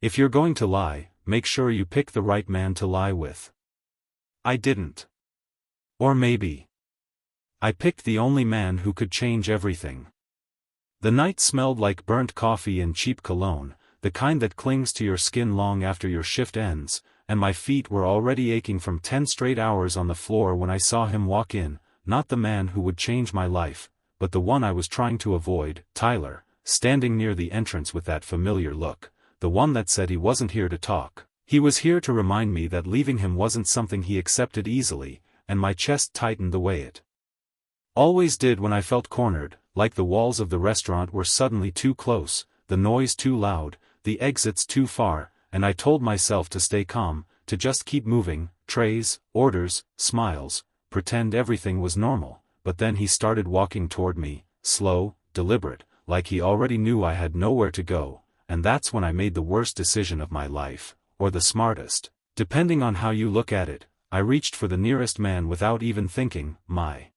If you're going to lie, make sure you pick the right man to lie with. I didn't. Or maybe I picked the only man who could change everything. The night smelled like burnt coffee and cheap cologne, the kind that clings to your skin long after your shift ends, and my feet were already aching from 10 straight hours on the floor when I saw him walk in, not the man who would change my life, but the one I was trying to avoid, Tyler, standing near the entrance with that familiar look, the one that said he wasn't here to talk. He was here to remind me that leaving him wasn't something he accepted easily, and my chest tightened the way it always did when I felt cornered, like the walls of the restaurant were suddenly too close, the noise too loud, the exits too far, and I told myself to stay calm, to just keep moving, trays, orders, smiles, pretend everything was normal. But then he started walking toward me, slow, deliberate, like he already knew I had nowhere to go, and that's when I made the worst decision of my life, or the smartest, depending on how you look at it. I reached for the nearest man without even thinking, my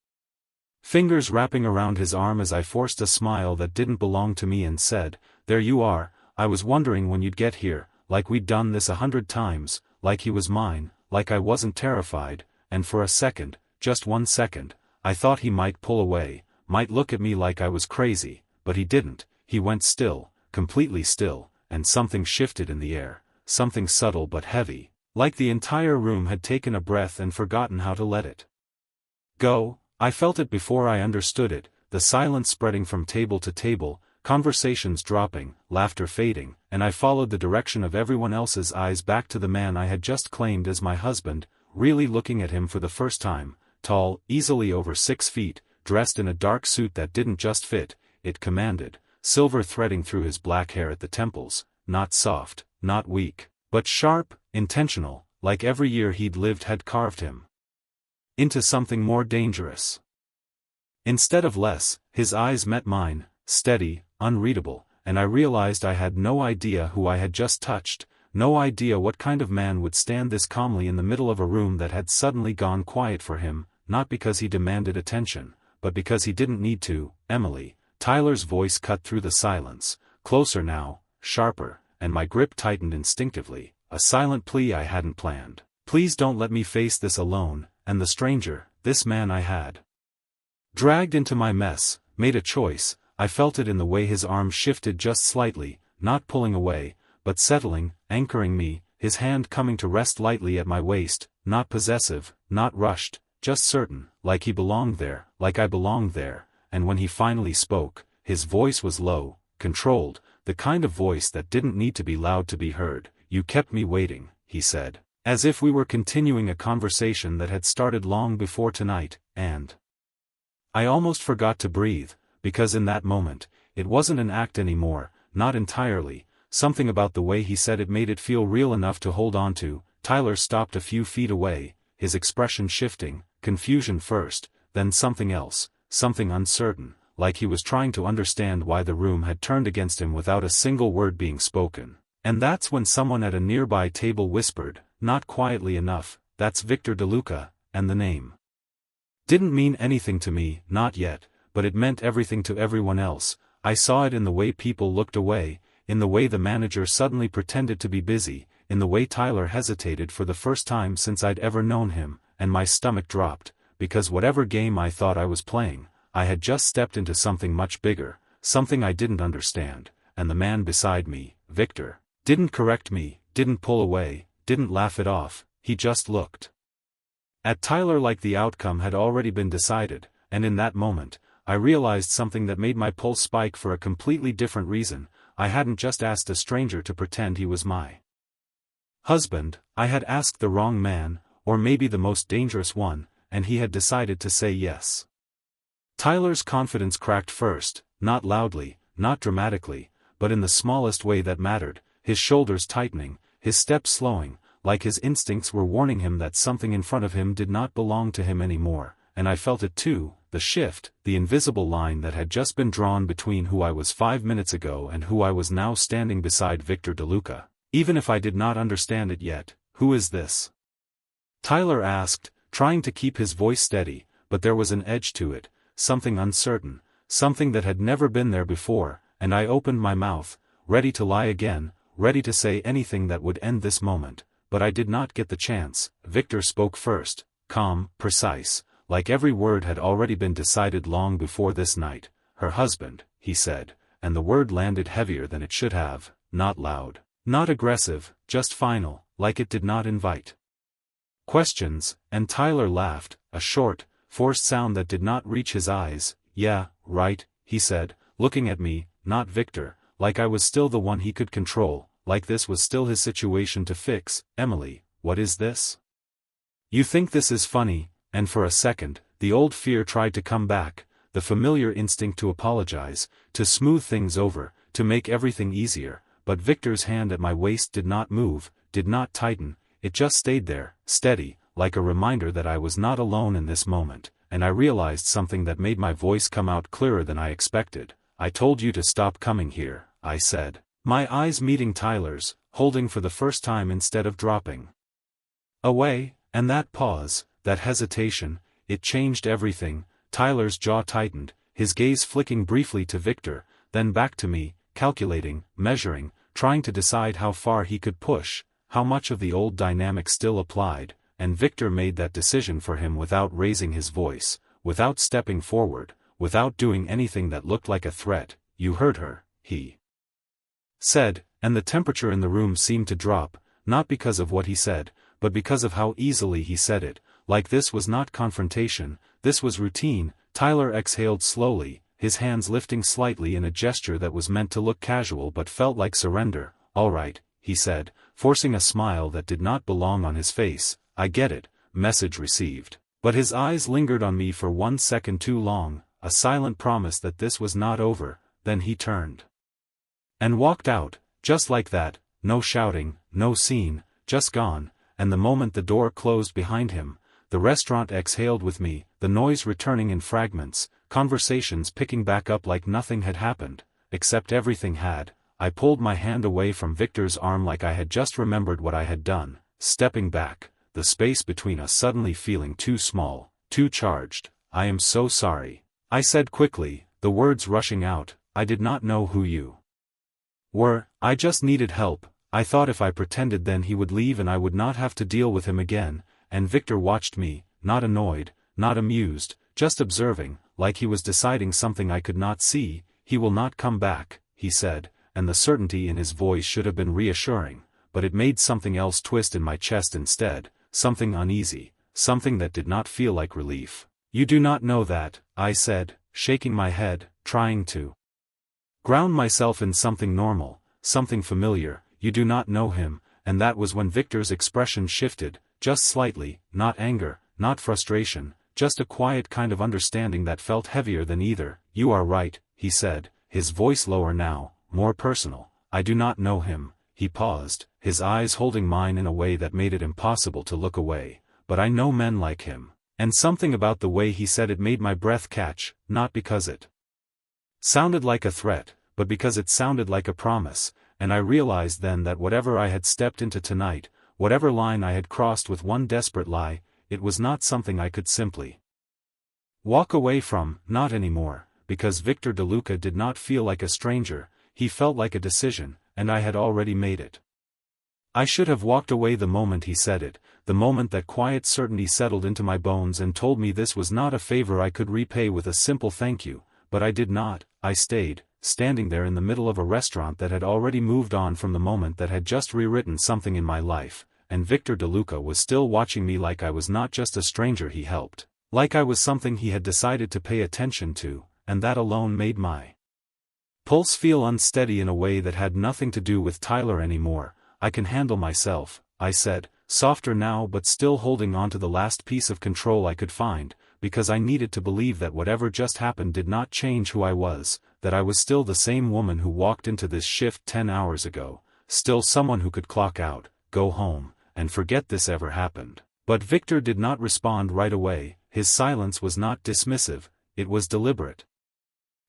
fingers wrapping around his arm as I forced a smile that didn't belong to me and said, "There you are, I was wondering when you'd get here," like we'd done this 100 times, like he was mine, like I wasn't terrified, and for a second, just 1 second, I thought he might pull away, might look at me like I was crazy, but he didn't. He went still, completely still, and something shifted in the air, something subtle but heavy, like the entire room had taken a breath and forgotten how to let it go. I felt it before I understood it, the silence spreading from table to table, conversations dropping, laughter fading, and I followed the direction of everyone else's eyes back to the man I had just claimed as my husband, really looking at him for the first time, tall, easily over 6 feet, dressed in a dark suit that didn't just fit, it commanded, silver threading through his black hair at the temples, not soft, not weak, but sharp, intentional, like every year he'd lived had carved him into something more dangerous. Instead of less, his eyes met mine, steady, unreadable, and I realized I had no idea who I had just touched, no idea what kind of man would stand this calmly in the middle of a room that had suddenly gone quiet for him, not because he demanded attention, but because he didn't need to. "Emily," Tyler's voice cut through the silence, closer now, sharper, and my grip tightened instinctively, a silent plea I hadn't planned. "Please don't let me face this alone," and the stranger, this man I had dragged into my mess, made a choice. I felt it in the way his arm shifted just slightly, not pulling away, but settling, anchoring me, his hand coming to rest lightly at my waist, not possessive, not rushed, just certain, like he belonged there, like I belonged there. And when he finally spoke, his voice was low, controlled, the kind of voice that didn't need to be loud to be heard. "You kept me waiting," he said, as if we were continuing a conversation that had started long before tonight, and I almost forgot to breathe, because in that moment, it wasn't an act anymore, not entirely. Something about the way he said it made it feel real enough to hold on to. Tyler stopped a few feet away, his expression shifting, confusion first, then something else, something uncertain, like he was trying to understand why the room had turned against him without a single word being spoken. And that's when someone at a nearby table whispered, not quietly enough, "That's Victor DeLuca," and the name didn't mean anything to me, not yet, but it meant everything to everyone else. I saw it in the way people looked away, in the way the manager suddenly pretended to be busy, in the way Tyler hesitated for the first time since I'd ever known him, and my stomach dropped, because whatever game I thought I was playing, I had just stepped into something much bigger, something I didn't understand, and the man beside me, Victor, didn't correct me, didn't pull away, didn't laugh it off, he just looked at Tyler like the outcome had already been decided, and in that moment, I realized something that made my pulse spike for a completely different reason. I hadn't just asked a stranger to pretend he was my husband, I had asked the wrong man, or maybe the most dangerous one, and he had decided to say yes. Tyler's confidence cracked first, not loudly, not dramatically, but in the smallest way that mattered, his shoulders tightening, his steps slowing, like his instincts were warning him that something in front of him did not belong to him anymore, and I felt it too, the shift, the invisible line that had just been drawn between who I was 5 minutes ago and who I was now standing beside Victor DeLuca. "Even if I did not understand it yet, who is this?" Tyler asked, trying to keep his voice steady, but there was an edge to it, something uncertain, something that had never been there before, and I opened my mouth, ready to lie again, ready to say anything that would end this moment, but I did not get the chance. Victor spoke first, calm, precise, like every word had already been decided long before this night. Her husband, he said, and the word landed heavier than it should have, not loud, not aggressive, just final, like it did not invite questions, and Tyler laughed, a short, forced sound that did not reach his eyes. Yeah, right, he said, looking at me, not Victor, like I was still the one he could control, like this was still his situation to fix. Emily, what is this? You think this is funny? And for a second, the old fear tried to come back, the familiar instinct to apologize, to smooth things over, to make everything easier, but Victor's hand at my waist did not move, did not tighten, it just stayed there, steady, like a reminder that I was not alone in this moment, and I realized something that made my voice come out clearer than I expected. I told you to stop coming here, I said, my eyes meeting Tyler's, holding for the first time instead of dropping away, and that pause, that hesitation, it changed everything. Tyler's jaw tightened, his gaze flicking briefly to Victor, then back to me, calculating, measuring, trying to decide how far he could push, how much of the old dynamic still applied, and Victor made that decision for him without raising his voice, without stepping forward, without doing anything that looked like a threat. You heard her, he said, and the temperature in the room seemed to drop, not because of what he said, but because of how easily he said it, like this was not confrontation, this was routine. Tyler exhaled slowly, his hands lifting slightly in a gesture that was meant to look casual but felt like surrender. All right, he said, forcing a smile that did not belong on his face. I get it, message received. But his eyes lingered on me for 1 second too long, a silent promise that this was not over. Then he turned and walked out, just like that, no shouting, no scene, just gone, and the moment the door closed behind him, the restaurant exhaled with me, the noise returning in fragments, conversations picking back up like nothing had happened, except everything had. I pulled my hand away from Victor's arm like I had just remembered what I had done, stepping back, the space between us suddenly feeling too small, too charged. I am so sorry, I said quickly, the words rushing out. I did not know who you were, I just needed help. I thought if I pretended then he would leave and I would not have to deal with him again. And Victor watched me, not annoyed, not amused, just observing, like he was deciding something I could not see. He will not come back, he said, and the certainty in his voice should have been reassuring, but it made something else twist in my chest instead, something uneasy, something that did not feel like relief. You do not know that, I said, shaking my head, trying to ground myself in something normal, something familiar. You do not know him. And that was when Victor's expression shifted, just slightly, not anger, not frustration, just a quiet kind of understanding that felt heavier than either. You are right, he said, his voice lower now, more personal. I do not know him. He paused, his eyes holding mine in a way that made it impossible to look away, but I know men like him. And something about the way he said it made my breath catch, not because it sounded like a threat, but because it sounded like a promise. And I realized then that whatever I had stepped into tonight, whatever line I had crossed with one desperate lie, it was not something I could simply walk away from, not anymore, because Victor DeLuca did not feel like a stranger, he felt like a decision, and I had already made it. I should have walked away the moment he said it, the moment that quiet certainty settled into my bones and told me this was not a favor I could repay with a simple thank you, but I did not. I stayed, standing there in the middle of a restaurant that had already moved on from the moment that had just rewritten something in my life, and Victor DeLuca was still watching me like I was not just a stranger he helped, like I was something he had decided to pay attention to, and that alone made my pulse feel unsteady in a way that had nothing to do with Tyler anymore. I can handle myself, I said, softer now but still holding on to the last piece of control I could find, because I needed to believe that whatever just happened did not change who I was, that I was still the same woman who walked into this shift 10 hours ago, still someone who could clock out, go home, and forget this ever happened. But Victor did not respond right away. His silence was not dismissive, it was deliberate.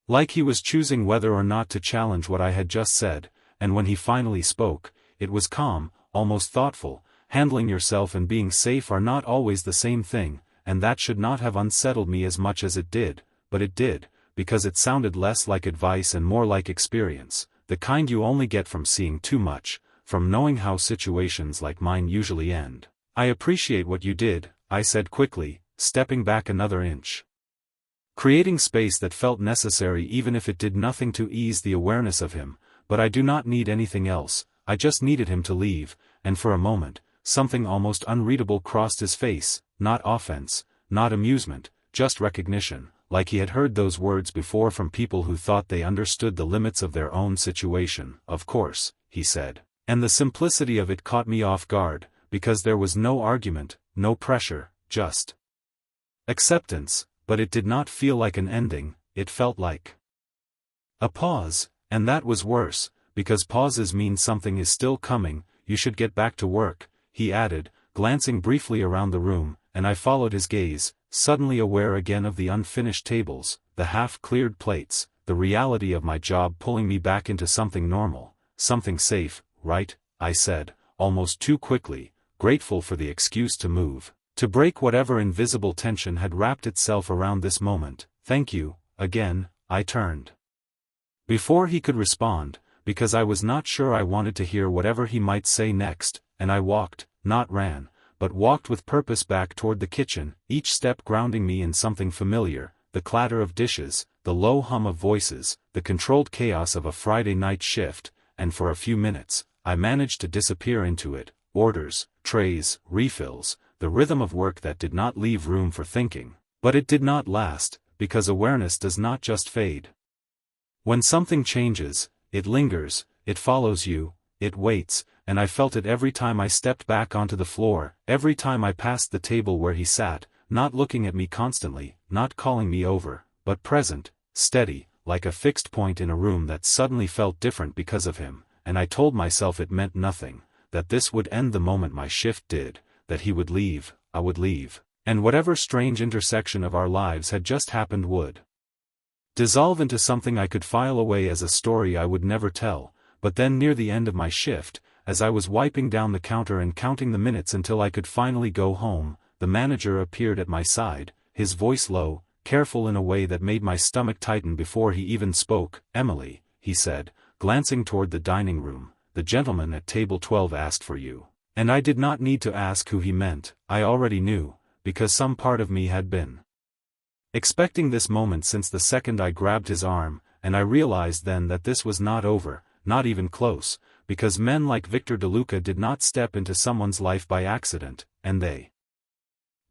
Like he was choosing whether or not to challenge what I had just said, and when he finally spoke, it was calm, almost thoughtful. Handling yourself and being safe are not always the same thing, and that should not have unsettled me as much as it did, but it did, because it sounded less like advice and more like experience, the kind you only get from seeing too much, from knowing how situations like mine usually end. "I appreciate what you did," I said quickly, stepping back another inch. Creating space that felt necessary even if it did nothing to ease the awareness of him, but I do not need anything else, I just needed him to leave, and for a moment, something almost unreadable crossed his face, not offense, not amusement, just recognition, like he had heard those words before from people who thought they understood the limits of their own situation. "Of course," he said. And the simplicity of it caught me off guard, because there was no argument, no pressure, just acceptance, but it did not feel like an ending, it felt like a pause, and that was worse, because pauses mean something is still coming. "You should get back to work," he added, glancing briefly around the room, and I followed his gaze, suddenly aware again of the unfinished tables, the half-cleared plates, the reality of my job pulling me back into something normal, something safe. "Right," I said, almost too quickly, grateful for the excuse to move, to break whatever invisible tension had wrapped itself around this moment. "Thank you, again." I turned before he could respond, because I was not sure I wanted to hear whatever he might say next, and I walked, not ran, but walked with purpose back toward the kitchen, each step grounding me in something familiar, the clatter of dishes, the low hum of voices, the controlled chaos of a Friday night shift, and for a few minutes, I managed to disappear into it. Orders, trays, refills, the rhythm of work that did not leave room for thinking. But it did not last, because awareness does not just fade. When something changes, it lingers, it follows you, it waits, and I felt it every time I stepped back onto the floor, every time I passed the table where he sat, not looking at me constantly, not calling me over, but present, steady, like a fixed point in a room that suddenly felt different because of him, and I told myself it meant nothing, that this would end the moment my shift did, that he would leave, I would leave, and whatever strange intersection of our lives had just happened would dissolve into something I could file away as a story I would never tell. But then near the end of my shift, as I was wiping down the counter and counting the minutes until I could finally go home, the manager appeared at my side, his voice low, careful in a way that made my stomach tighten before he even spoke. "Emily," he said, glancing toward the dining room, "the gentleman at table 12 asked for you." And I did not need to ask who he meant, I already knew, because some part of me had been expecting this moment since the second I grabbed his arm, and I realized then that this was not over, not even close, because men like Victor DeLuca did not step into someone's life by accident, and they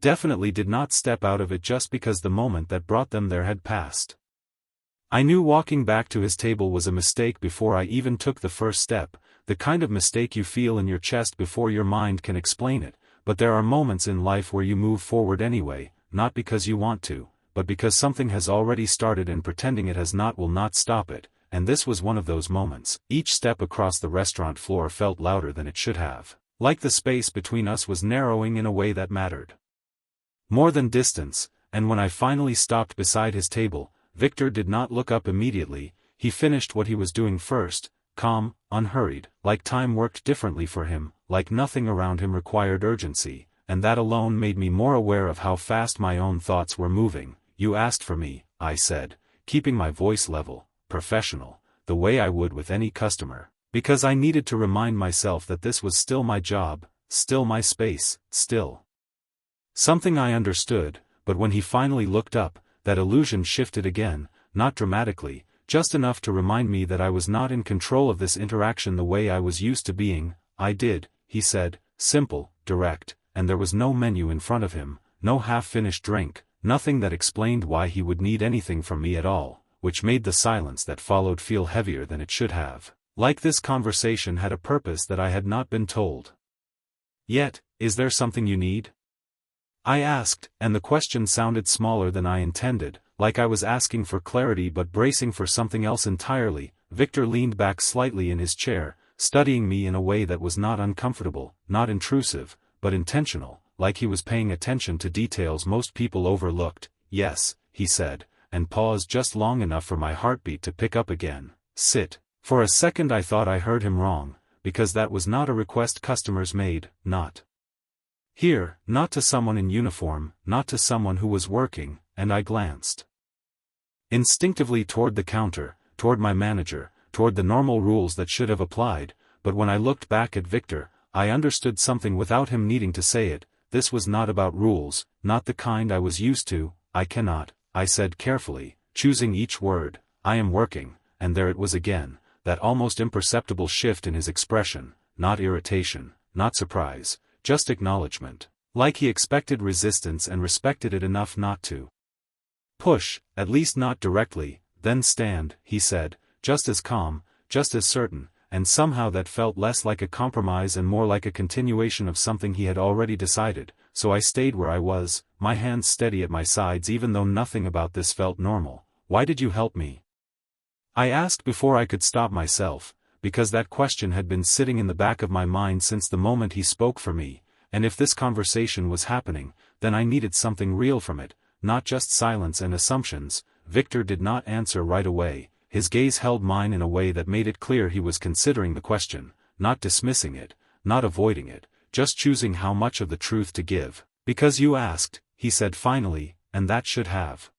definitely did not step out of it just because the moment that brought them there had passed. I knew walking back to his table was a mistake before I even took the first step, the kind of mistake you feel in your chest before your mind can explain it, but there are moments in life where you move forward anyway, not because you want to, but because something has already started and pretending it has not will not stop it, and this was one of those moments. Each step across the restaurant floor felt louder than it should have, like the space between us was narrowing in a way that mattered more than distance, and when I finally stopped beside his table, Victor did not look up immediately. He finished what he was doing first, calm, unhurried, like time worked differently for him, like nothing around him required urgency, and that alone made me more aware of how fast my own thoughts were moving. "You asked for me," I said, keeping my voice level, professional, the way I would with any customer, because I needed to remind myself that this was still my job, still my space, still something I understood. But when he finally looked up, that illusion shifted again, not dramatically, just enough to remind me that I was not in control of this interaction the way I was used to being. "I did," he said, simple, direct, and there was no menu in front of him, no half-finished drink, nothing that explained why he would need anything from me at all, which made the silence that followed feel heavier than it should have, like this conversation had a purpose that I had not been told yet. "Is there something you need?" I asked, and the question sounded smaller than I intended, like I was asking for clarity but bracing for something else entirely. Victor leaned back slightly in his chair, studying me in a way that was not uncomfortable, not intrusive, but intentional, like he was paying attention to details most people overlooked. "Yes," he said, and paused just long enough for my heartbeat to pick up again. "Sit." For a second I thought I heard him wrong, because that was not a request customers made, not here, not to someone in uniform, not to someone who was working, and I glanced instinctively toward the counter, toward my manager, toward the normal rules that should have applied, but when I looked back at Victor, I understood something without him needing to say it. This was not about rules, not the kind I was used to. I said carefully, choosing each word. I am working, and there it was again, that almost imperceptible shift in his expression, not irritation, not surprise, just acknowledgement, like he expected resistance and respected it enough not to push, at least not directly. Then stand, he said, just as calm, just as certain, and somehow that felt less like a compromise and more like a continuation of something he had already decided. So I stayed where I was, my hands steady at my sides even though nothing about this felt normal. Why did you help me? I asked before I could stop myself, because that question had been sitting in the back of my mind since the moment he spoke for me, and if this conversation was happening, then I needed something real from it, not just silence and assumptions. Victor did not answer right away. His gaze held mine in a way that made it clear he was considering the question, not dismissing it, not avoiding it, just choosing how much of the truth to give. Because you asked, he said finally, and that should have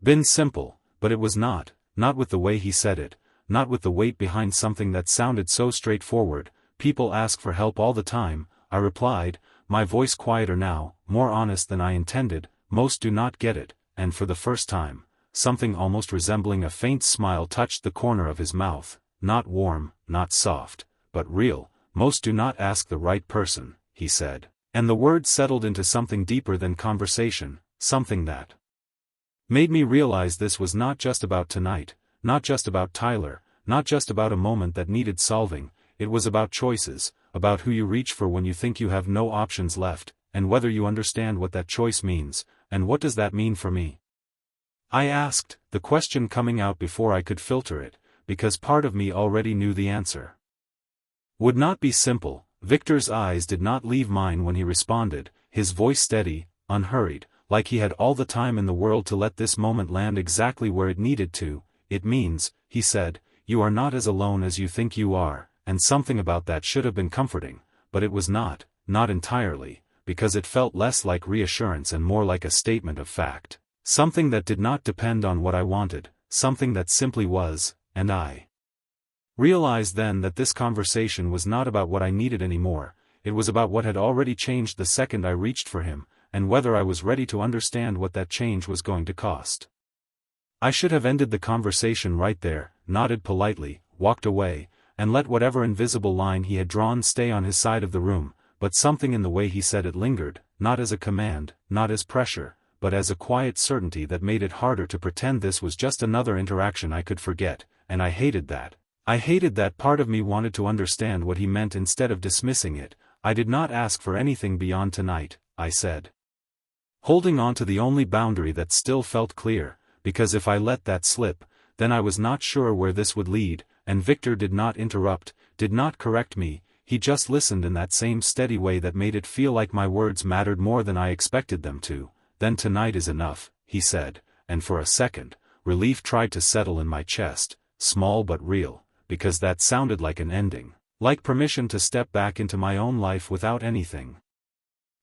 been simple, but it was not with the way he said it, not with the weight behind something that sounded so straightforward. People ask for help all the time, I replied, my voice quieter now, more honest than I intended. Most do not get it, and for the first time, something almost resembling a faint smile touched the corner of his mouth, not warm, not soft, but real. Most do not ask the right person, he said, and the words settled into something deeper than conversation, something that made me realize this was not just about tonight, not just about Tyler, not just about a moment that needed solving. It was about choices, about who you reach for when you think you have no options left, and whether you understand what that choice means, and what does that mean for me? I asked, the question coming out before I could filter it, because part of me already knew the answer would not be simple. Victor's eyes did not leave mine when he responded, his voice steady, unhurried, like he had all the time in the world to let this moment land exactly where it needed to. It means, he said, you are not as alone as you think you are, and something about that should have been comforting, but it was not entirely, because it felt less like reassurance and more like a statement of fact. Something that did not depend on what I wanted, something that simply was, and I realized then that this conversation was not about what I needed anymore. It was about what had already changed the second I reached for him, and whether I was ready to understand what that change was going to cost. I should have ended the conversation right there, nodded politely, walked away, and let whatever invisible line he had drawn stay on his side of the room, but something in the way he said it lingered, not as a command, not as pressure, but as a quiet certainty that made it harder to pretend this was just another interaction I could forget, and I hated that. I hated that part of me wanted to understand what he meant instead of dismissing it. I did not ask for anything beyond tonight, I said, holding on to the only boundary that still felt clear, because if I let that slip, then I was not sure where this would lead. And Victor did not interrupt, did not correct me, he just listened in that same steady way that made it feel like my words mattered more than I expected them to. Then tonight is enough, he said, and for a second, relief tried to settle in my chest, small but real, because that sounded like an ending, like permission to step back into my own life without anything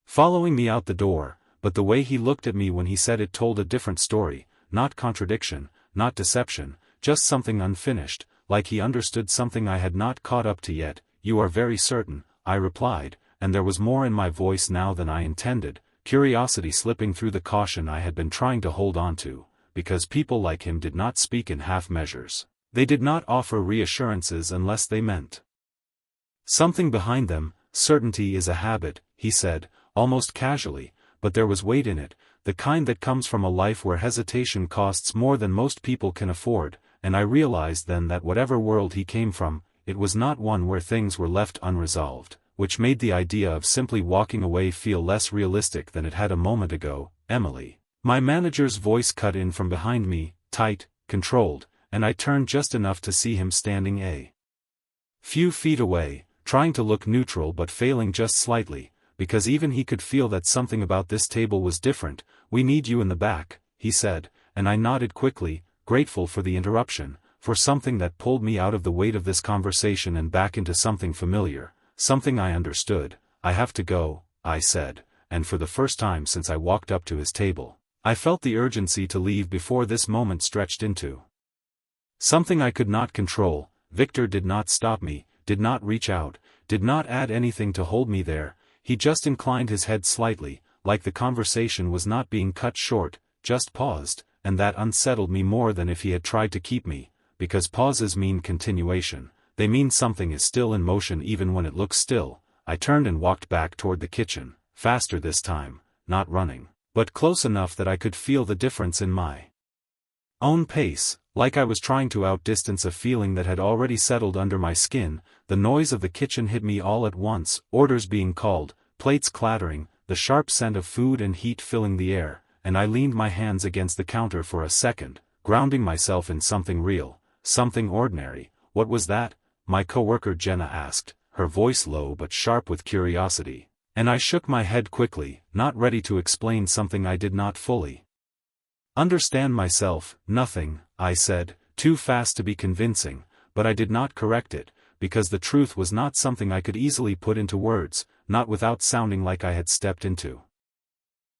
following me out the door. But the way he looked at me when he said it told a different story, not contradiction, not deception, just something unfinished, like he understood something I had not caught up to yet. You are very certain, I replied, and there was more in my voice now than I intended, curiosity slipping through the caution I had been trying to hold on to, because people like him did not speak in half measures. They did not offer reassurances unless they meant something behind them. Certainty is a habit, he said, almost casually, but there was weight in it, the kind that comes from a life where hesitation costs more than most people can afford, and I realized then that whatever world he came from, it was not one where things were left unresolved, which made the idea of simply walking away feel less realistic than it had a moment ago. Emily. My manager's voice cut in from behind me, tight, controlled, and I turned just enough to see him standing a few feet away, trying to look neutral but failing just slightly, because even he could feel that something about this table was different. We need you in the back, he said, and I nodded quickly, grateful for the interruption, for something that pulled me out of the weight of this conversation and back into something familiar, something I understood. I have to go, I said, and for the first time since I walked up to his table, I felt the urgency to leave before this moment stretched into something I could not control. Victor did not stop me, did not reach out, did not add anything to hold me there. He just inclined his head slightly, like the conversation was not being cut short, just paused, and that unsettled me more than if he had tried to keep me, because pauses mean continuation, they mean something is still in motion even when it looks still. I turned and walked back toward the kitchen, faster this time, not running, but close enough that I could feel the difference in my own pace, like I was trying to outdistance a feeling that had already settled under my skin. The noise of the kitchen hit me all at once, orders being called, plates clattering, the sharp scent of food and heat filling the air, and I leaned my hands against the counter for a second, grounding myself in something real, something ordinary. What was that? My coworker Jenna asked, her voice low but sharp with curiosity, and I shook my head quickly, not ready to explain something I did not fully understand myself. Nothing, I said, too fast to be convincing, but I did not correct it, because the truth was not something I could easily put into words, not without sounding like I had stepped into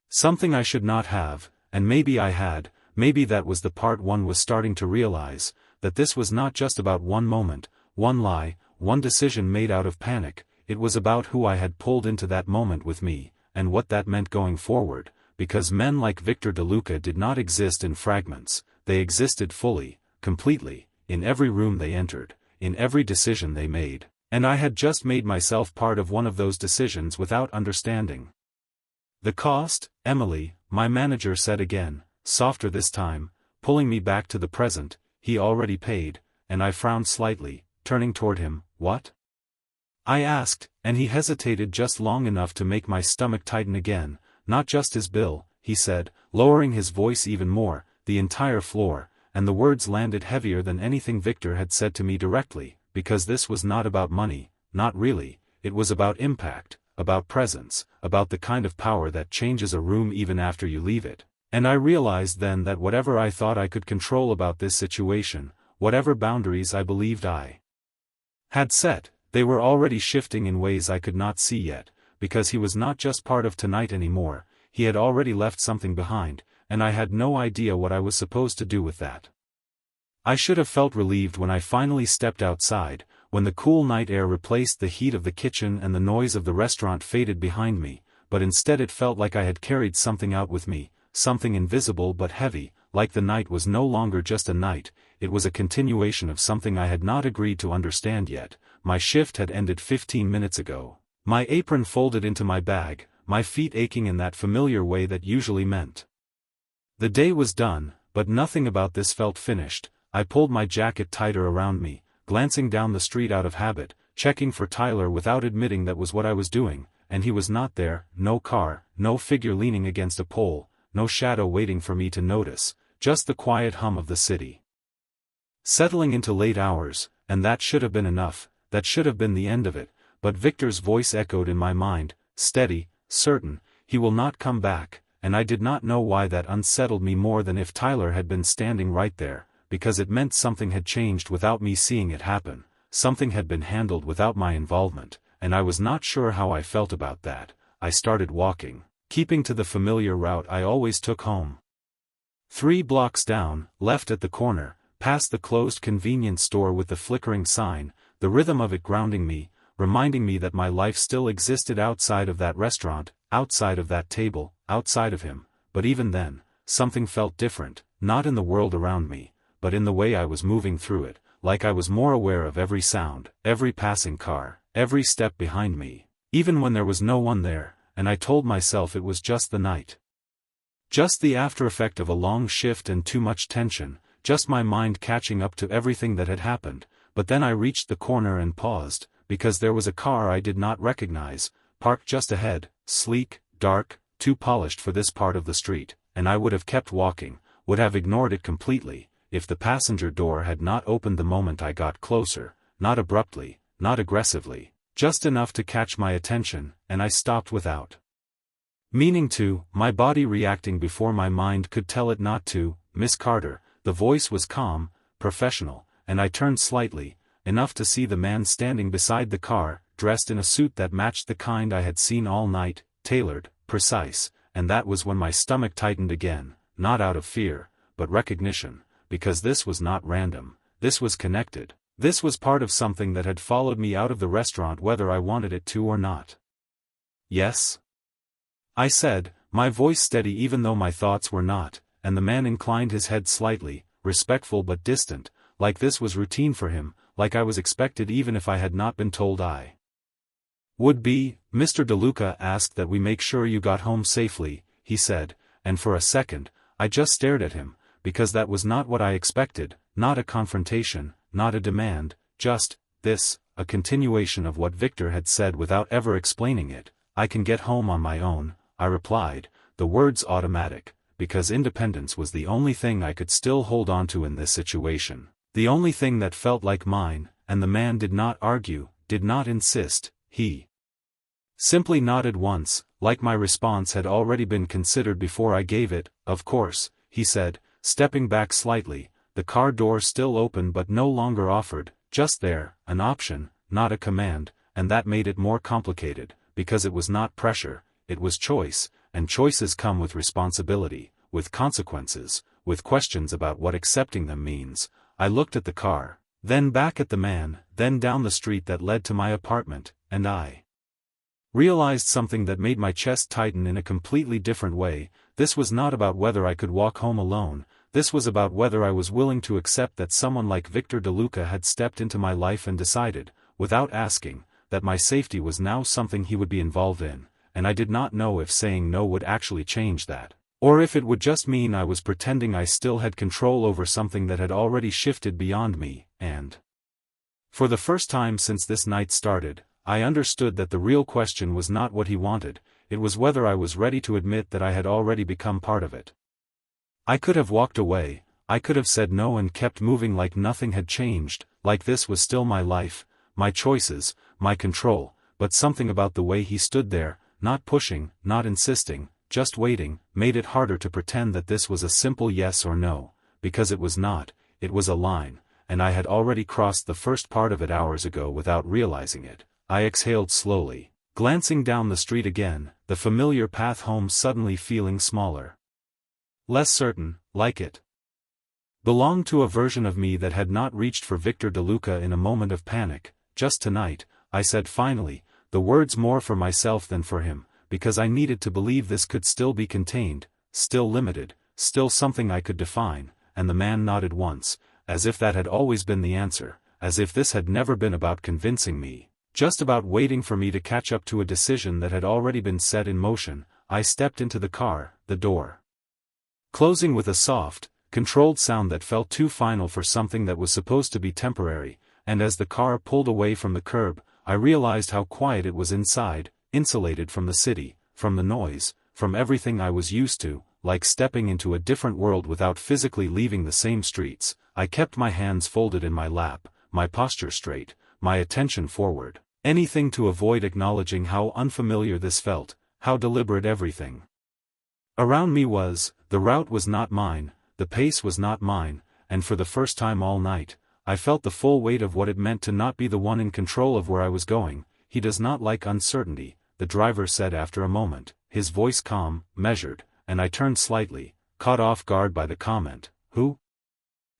something I should not have, and maybe I had. Maybe that was the part one was starting to realize, that this was not just about one moment, one lie, one decision made out of panic. It was about who I had pulled into that moment with me, and what that meant going forward, because men like Victor DeLuca did not exist in fragments, they existed fully, completely, in every room they entered, in every decision they made, and I had just made myself part of one of those decisions without understanding the cost. Emily, my manager said again, softer this time, pulling me back to the present. He already paid, and I frowned slightly, turning toward him. What? I asked, and he hesitated just long enough to make my stomach tighten again. Not just his bill, he said, lowering his voice even more, the entire floor, and the words landed heavier than anything Victor had said to me directly, because this was not about money, not really, it was about impact, about presence, about the kind of power that changes a room even after you leave it. And I realized then that whatever I thought I could control about this situation, whatever boundaries I believed I had set, they were already shifting in ways I could not see yet, because he was not just part of tonight anymore, he had already left something behind, and I had no idea what I was supposed to do with that. I should have felt relieved when I finally stepped outside, when the cool night air replaced the heat of the kitchen and the noise of the restaurant faded behind me, but instead it felt like I had carried something out with me, something invisible but heavy, like the night was no longer just a night, it was a continuation of something I had not agreed to understand yet. My shift had ended 15 minutes ago. My apron folded into my bag, my feet aching in that familiar way that usually meant the day was done, but nothing about this felt finished. I pulled my jacket tighter around me, glancing down the street out of habit, checking for Tyler without admitting that was what I was doing, and he was not there. No car, no figure leaning against a pole, no shadow waiting for me to notice, just the quiet hum of the city settling into late hours, and that should have been enough, that should have been the end of it, but Victor's voice echoed in my mind, steady, certain, he will not come back, and I did not know why that unsettled me more than if Tyler had been standing right there, because it meant something had changed without me seeing it happen, something had been handled without my involvement, and I was not sure how I felt about that. I started walking, keeping to the familiar route I always took home. 3 blocks down, left at the corner, past the closed convenience store with the flickering sign, the rhythm of it grounding me, reminding me that my life still existed outside of that restaurant, outside of that table, outside of him. But even then, something felt different, not in the world around me, but in the way I was moving through it, like I was more aware of every sound, every passing car, every step behind me, even when there was no one there, and I told myself it was just the night. Just the aftereffect of a long shift and too much tension, just my mind catching up to everything that had happened. But then I reached the corner and paused, because there was a car I did not recognize, parked just ahead, sleek, dark, too polished for this part of the street, and I would have kept walking, would have ignored it completely, if the passenger door had not opened the moment I got closer, not abruptly, not aggressively, just enough to catch my attention, and I stopped without meaning to, my body reacting before my mind could tell it not to. Miss Carter, the voice was calm, professional, and I turned slightly, enough to see the man standing beside the car, dressed in a suit that matched the kind I had seen all night, tailored, precise, and that was when my stomach tightened again, not out of fear, but recognition, because this was not random, this was connected, This was part of something that had followed me out of the restaurant whether I wanted it to or not. Yes? I said, my voice steady even though my thoughts were not, and the man inclined his head slightly, respectful but distant, like this was routine for him, like I was expected even if I had not been told I would be. Mr. DeLuca asked that we make sure you got home safely, he said, and for a second, I just stared at him, because that was not what I expected, not a confrontation, not a demand, just, this, a continuation of what Victor had said without ever explaining it. I can get home on my own, I replied, the words automatic, because independence was the only thing I could still hold on to in this situation, the only thing that felt like mine, and the man did not argue, did not insist, he simply nodded once, like my response had already been considered before I gave it. Of course, he said, stepping back slightly, the car door still open but no longer offered, just there, an option, not a command, and that made it more complicated, because it was not pressure, it was choice, and choices come with responsibility, with consequences, with questions about what accepting them means. I looked at the car, then back at the man, then down the street that led to my apartment, and I realized something that made my chest tighten in a completely different way. This was not about whether I could walk home alone, this was about whether I was willing to accept that someone like Victor DeLuca had stepped into my life and decided, without asking, that my safety was now something he would be involved in, and I did not know if saying no would actually change that, or if it would just mean I was pretending I still had control over something that had already shifted beyond me, and for the first time since this night started, I understood that the real question was not what he wanted, it was whether I was ready to admit that I had already become part of it. I could have walked away, I could have said no and kept moving like nothing had changed, like this was still my life, my choices, my control, but something about the way he stood there, not pushing, not insisting, just waiting, made it harder to pretend that this was a simple yes or no, because it was not, it was a line, and I had already crossed the first part of it hours ago without realizing it. I exhaled slowly, glancing down the street again, the familiar path home suddenly feeling smaller. Less certain, like it belonged to a version of me that had not reached for Victor DeLuca in a moment of panic. Just tonight, I said finally, the words more for myself than for him, because I needed to believe this could still be contained, still limited, still something I could define, and the man nodded once, as if that had always been the answer, as if this had never been about convincing me. Just about waiting for me to catch up to a decision that had already been set in motion. I stepped into the car, the door closing with a soft, controlled sound that felt too final for something that was supposed to be temporary, and as the car pulled away from the curb, I realized how quiet it was inside, insulated from the city, from the noise, from everything I was used to, like stepping into a different world without physically leaving the same streets. I kept my hands folded in my lap, my posture straight, my attention forward. Anything to avoid acknowledging how unfamiliar this felt, how deliberate everything around me was. The route was not mine, the pace was not mine, and for the first time all night, I felt the full weight of what it meant to not be the one in control of where I was going. He does not like uncertainty, the driver said after a moment, his voice calm, measured, and I turned slightly, caught off guard by the comment. Who?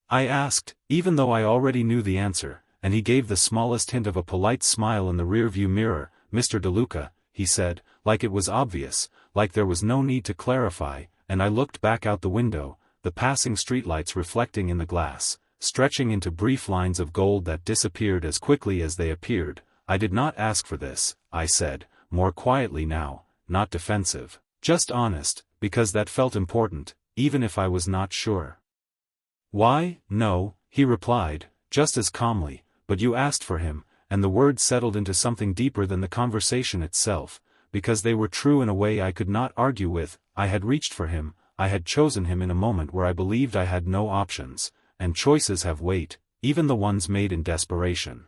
I asked, even though I already knew the answer. And he gave the smallest hint of a polite smile in the rearview mirror. Mr. DeLuca, he said, like it was obvious, like there was no need to clarify, and I looked back out the window, the passing streetlights reflecting in the glass, stretching into brief lines of gold that disappeared as quickly as they appeared. I did not ask for this, I said, more quietly now, not defensive, just honest, because that felt important, even if I was not sure. Why, no, he replied, just as calmly. But you asked for him, and the words settled into something deeper than the conversation itself, because they were true in a way I could not argue with. I had reached for him, I had chosen him in a moment where I believed I had no options, and choices have weight, even the ones made in desperation.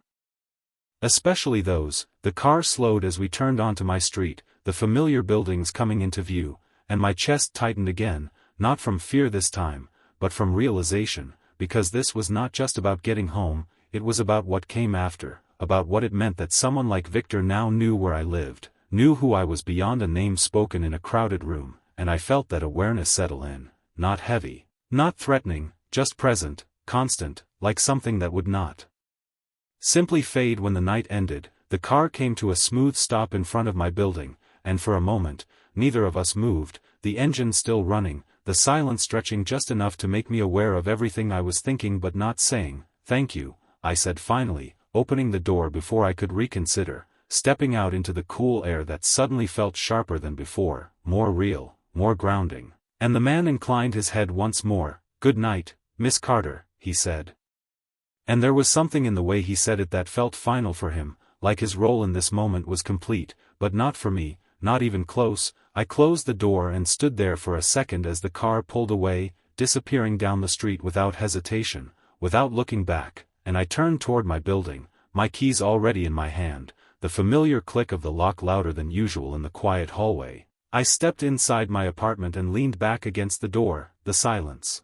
Especially those. The car slowed as we turned onto my street, the familiar buildings coming into view, and my chest tightened again, not from fear this time, but from realization, because this was not just about getting home. It was about what came after, about what it meant that someone like Victor now knew where I lived, knew who I was beyond a name spoken in a crowded room, and I felt that awareness settle in, not heavy, not threatening, just present, constant, like something that would not simply fade when the night ended. The car came to a smooth stop in front of my building, and for a moment, neither of us moved, the engine still running, the silence stretching just enough to make me aware of everything I was thinking but not saying. "Thank you," I said finally, opening the door before I could reconsider, stepping out into the cool air that suddenly felt sharper than before, more real, more grounding. And the man inclined his head once more. "Good night, Miss Carter," he said. And there was something in the way he said it that felt final for him, like his role in this moment was complete, but not for me, not even close. I closed the door and stood there for a second as the car pulled away, disappearing down the street without hesitation, without looking back, and I turned toward my building, my keys already in my hand, the familiar click of the lock louder than usual in the quiet hallway. I stepped inside my apartment and leaned back against the door, the silence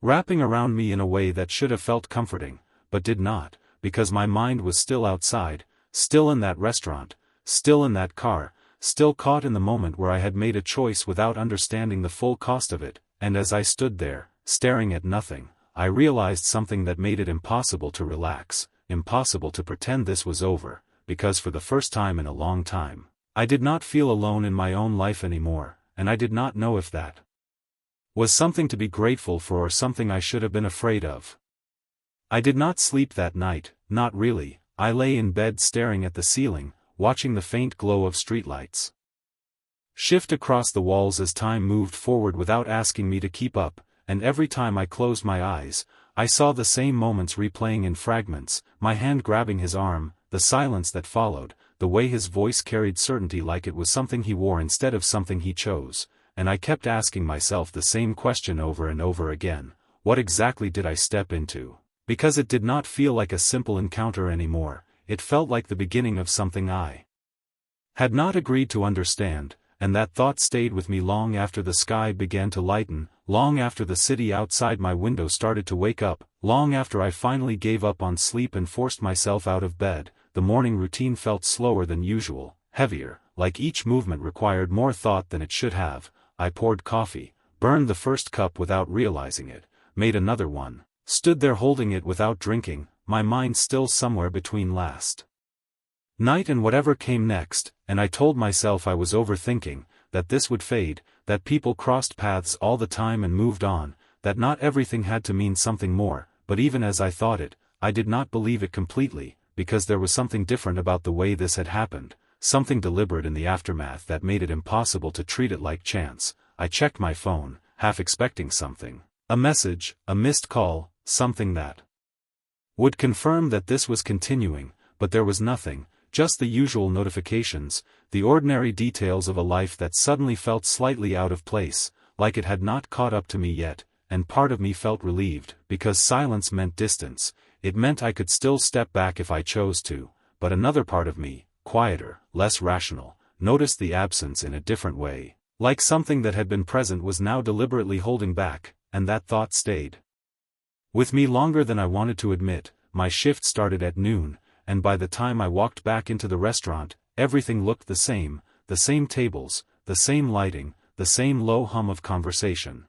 wrapping around me in a way that should have felt comforting, but did not, because my mind was still outside, still in that restaurant, still in that car, still caught in the moment where I had made a choice without understanding the full cost of it. And as I stood there, staring at nothing, I realized something that made it impossible to relax, impossible to pretend this was over, because for the first time in a long time, I did not feel alone in my own life anymore, and I did not know if that was something to be grateful for or something I should have been afraid of. I did not sleep that night, not really. I lay in bed staring at the ceiling, watching the faint glow of streetlights shift across the walls as time moved forward without asking me to keep up, and every time I closed my eyes, I saw the same moments replaying in fragments, my hand grabbing his arm, the silence that followed, the way his voice carried certainty like it was something he wore instead of something he chose, and I kept asking myself the same question over and over again: what exactly did I step into? Because it did not feel like a simple encounter anymore, it felt like the beginning of something I had not agreed to understand, and that thought stayed with me long after the sky began to lighten, long after the city outside my window started to wake up, long after I finally gave up on sleep and forced myself out of bed. The morning routine felt slower than usual, heavier, like each movement required more thought than it should have. I poured coffee, burned the first cup without realizing it, made another one, stood there holding it without drinking, my mind still somewhere between last night and whatever came next, and I told myself I was overthinking, that this would fade, that people crossed paths all the time and moved on, that not everything had to mean something more. But even as I thought it, I did not believe it completely, because there was something different about the way this had happened, something deliberate in the aftermath that made it impossible to treat it like chance. I checked my phone, half expecting something. A message, a missed call, something that would confirm that this was continuing, but there was nothing, just the usual notifications, the ordinary details of a life that suddenly felt slightly out of place, like it had not caught up to me yet, and part of me felt relieved, because silence meant distance. It meant I could still step back if I chose to, but another part of me, quieter, less rational, noticed the absence in a different way, like something that had been present was now deliberately holding back, and that thought stayed with me longer than I wanted to admit. My shift started at noon, and by the time I walked back into the restaurant, everything looked the same tables, the same lighting, the same low hum of conversation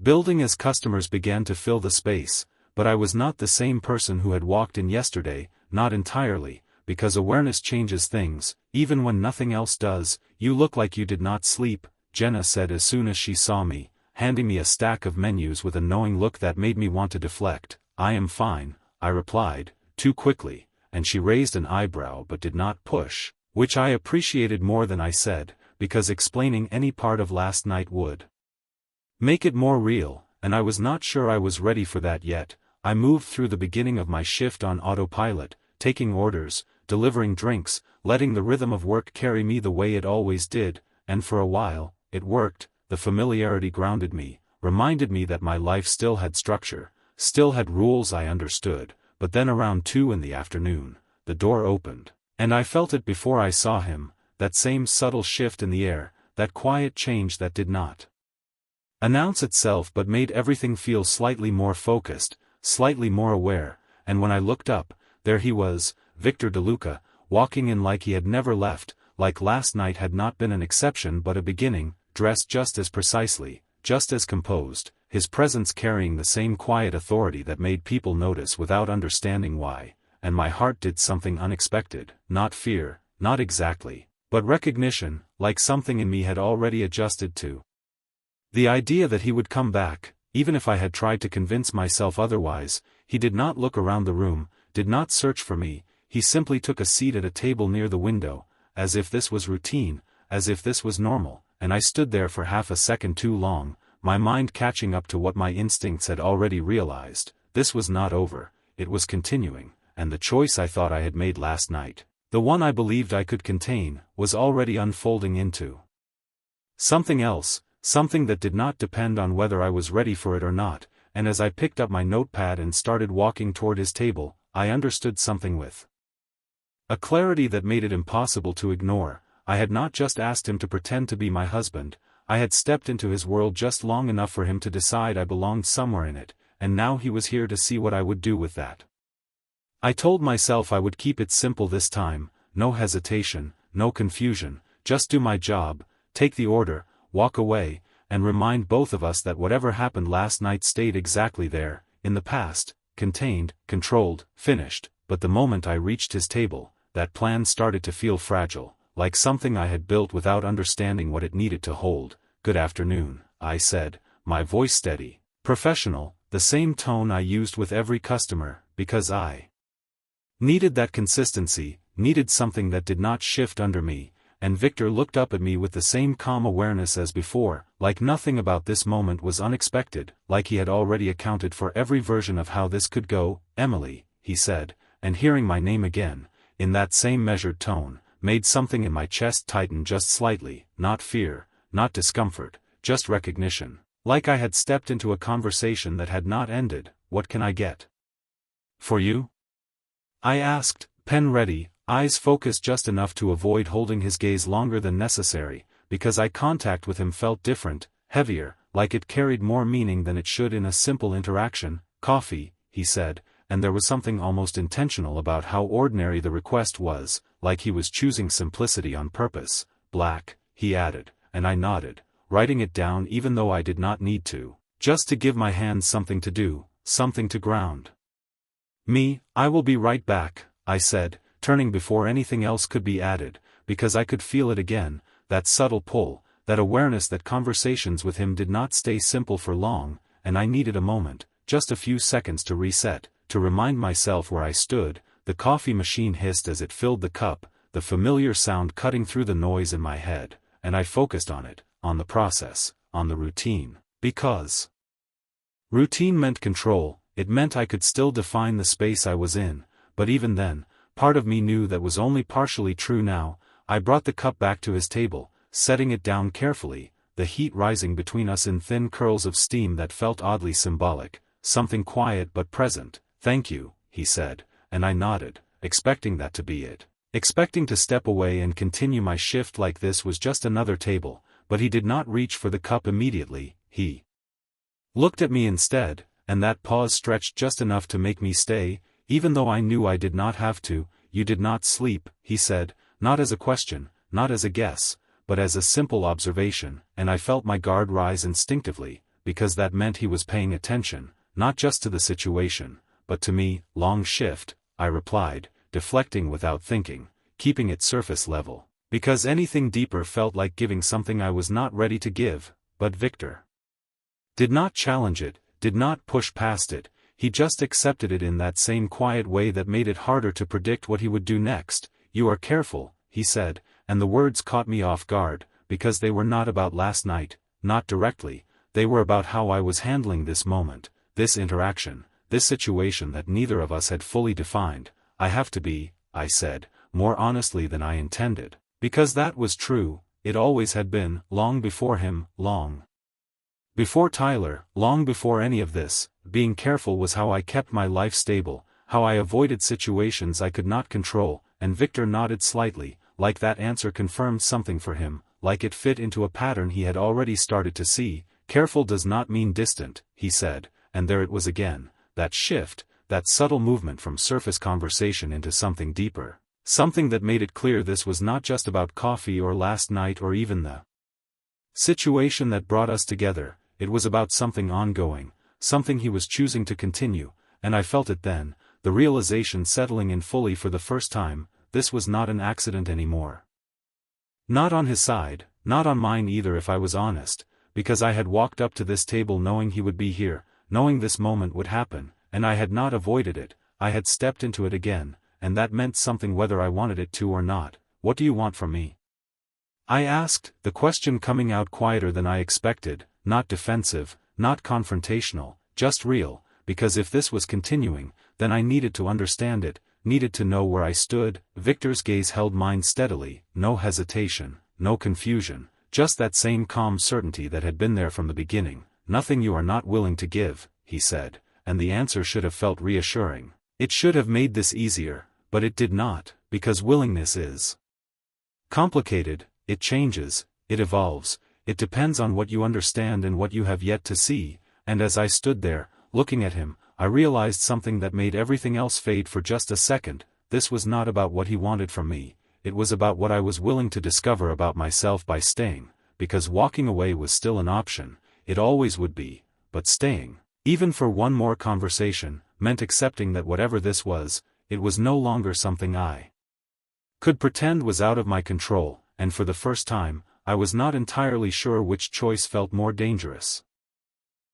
building as customers began to fill the space. But I was not the same person who had walked in yesterday, not entirely, because awareness changes things, even when nothing else does. "You look like you did not sleep," Jenna said as soon as she saw me, handing me a stack of menus with a knowing look that made me want to deflect. "I am fine," I replied, too quickly, and she raised an eyebrow but did not push, which I appreciated more than I said, because explaining any part of last night would make it more real, and I was not sure I was ready for that yet. I moved through the beginning of my shift on autopilot, taking orders, delivering drinks, letting the rhythm of work carry me the way it always did, and for a while, it worked. The familiarity grounded me, reminded me that my life still had structure, still had rules I understood. But then around 2 in the afternoon, the door opened, and I felt it before I saw him, that same subtle shift in the air, that quiet change that did not announce itself but made everything feel slightly more focused, slightly more aware. And when I looked up, there he was, Victor DeLuca, walking in like he had never left, like last night had not been an exception but a beginning, dressed just as precisely, just as composed, his presence carrying the same quiet authority that made people notice without understanding why. and my heart did something unexpected, not fear, not exactly, but recognition, like something in me had already adjusted to the idea that he would come back, even if I had tried to convince myself otherwise. He did not look around the room, did not search for me, he simply took a seat at a table near the window, as if this was routine, as if this was normal, and I stood there for half a second too long, my mind catching up to what my instincts had already realized. This was not over, it was continuing, and the choice I thought I had made last night, the one I believed I could contain, was already unfolding into something else, something that did not depend on whether I was ready for it or not. And as I picked up my notepad and started walking toward his table, I understood something with a clarity that made it impossible to ignore. I had not just asked him to pretend to be my husband, I had stepped into his world just long enough for him to decide I belonged somewhere in it, and now he was here to see what I would do with that. I told myself I would keep it simple this time, no hesitation, no confusion, just do my job, take the order, walk away, and remind both of us that whatever happened last night stayed exactly there, in the past, contained, controlled, finished. But the moment I reached his table, that plan started to feel fragile, like something I had built without understanding what it needed to hold. "Good afternoon," I said, my voice steady, professional, the same tone I used with every customer, because I needed that consistency, needed something that did not shift under me. And Victor looked up at me with the same calm awareness as before, like nothing about this moment was unexpected, like he had already accounted for every version of how this could go. "Emily," he said, and hearing my name again, in that same measured tone, made something in my chest tighten just slightly, not fear, not discomfort, just recognition, like I had stepped into a conversation that had not ended. "What can I get for you?" I asked, pen ready, eyes focused just enough to avoid holding his gaze longer than necessary, because eye contact with him felt different, heavier, like it carried more meaning than it should in a simple interaction. "Coffee," he said, and there was something almost intentional about how ordinary the request was, like he was choosing simplicity on purpose. "Black," he added, and I nodded, writing it down even though I did not need to, just to give my hands something to do, something to ground me. "I will be right back," I said, turning before anything else could be added, because I could feel it again, that subtle pull, that awareness that conversations with him did not stay simple for long, and I needed a moment, just a few seconds to reset, to remind myself where I stood. The coffee machine hissed as it filled the cup, the familiar sound cutting through the noise in my head, and I focused on it, on the process, on the routine, because routine meant control. It meant I could still define the space I was in, but even then, part of me knew that was only partially true now. I brought the cup back to his table, setting it down carefully, the heat rising between us in thin curls of steam that felt oddly symbolic, something quiet but present. "Thank you," he said, and I nodded, expecting that to be it, expecting to step away and continue my shift like this was just another table. But he did not reach for the cup immediately. He looked at me instead, and that pause stretched just enough to make me stay, even though I knew I did not have to. "You did not sleep," he said, not as a question, not as a guess, but as a simple observation, and I felt my guard rise instinctively, because that meant he was paying attention, not just to the situation, but to me. "Long shift," I replied, deflecting without thinking, keeping it surface level, because anything deeper felt like giving something I was not ready to give. But Victor did not challenge it, did not push past it. He just accepted it in that same quiet way that made it harder to predict what he would do next. "You are careful," he said, and the words caught me off guard, because they were not about last night, not directly. They were about how I was handling this moment, this interaction, this situation that neither of us had fully defined. "I have to be," I said, more honestly than I intended, because that was true. It always had been, long before him, long before Tyler, long before any of this. Being careful was how I kept my life stable, how I avoided situations I could not control. And Victor nodded slightly, like that answer confirmed something for him, like it fit into a pattern he had already started to see. "Careful does not mean distant," he said, and there it was again, that shift, that subtle movement from surface conversation into something deeper, something that made it clear this was not just about coffee or last night or even the situation that brought us together. It was about something ongoing, something he was choosing to continue, and I felt it then, the realization settling in fully for the first time, this was not an accident anymore. Not on his side, not on mine either if I was honest, because I had walked up to this table knowing he would be here, knowing this moment would happen, and I had not avoided it, I had stepped into it again, and that meant something whether I wanted it to or not. What do you want from me? I asked, the question coming out quieter than I expected, not defensive, not confrontational, just real, because if this was continuing, then I needed to understand it, needed to know where I stood. Victor's gaze held mine steadily, no hesitation, no confusion, just that same calm certainty that had been there from the beginning. Nothing you are not willing to give, he said, and the answer should have felt reassuring. It should have made this easier, but it did not, because willingness is complicated, it changes, it evolves, it depends on what you understand and what you have yet to see, and as I stood there, looking at him, I realized something that made everything else fade for just a second. This was not about what he wanted from me, it was about what I was willing to discover about myself by staying, because walking away was still an option, it always would be, but staying, even for one more conversation, meant accepting that whatever this was, it was no longer something I could pretend was out of my control, and for the first time, I was not entirely sure which choice felt more dangerous.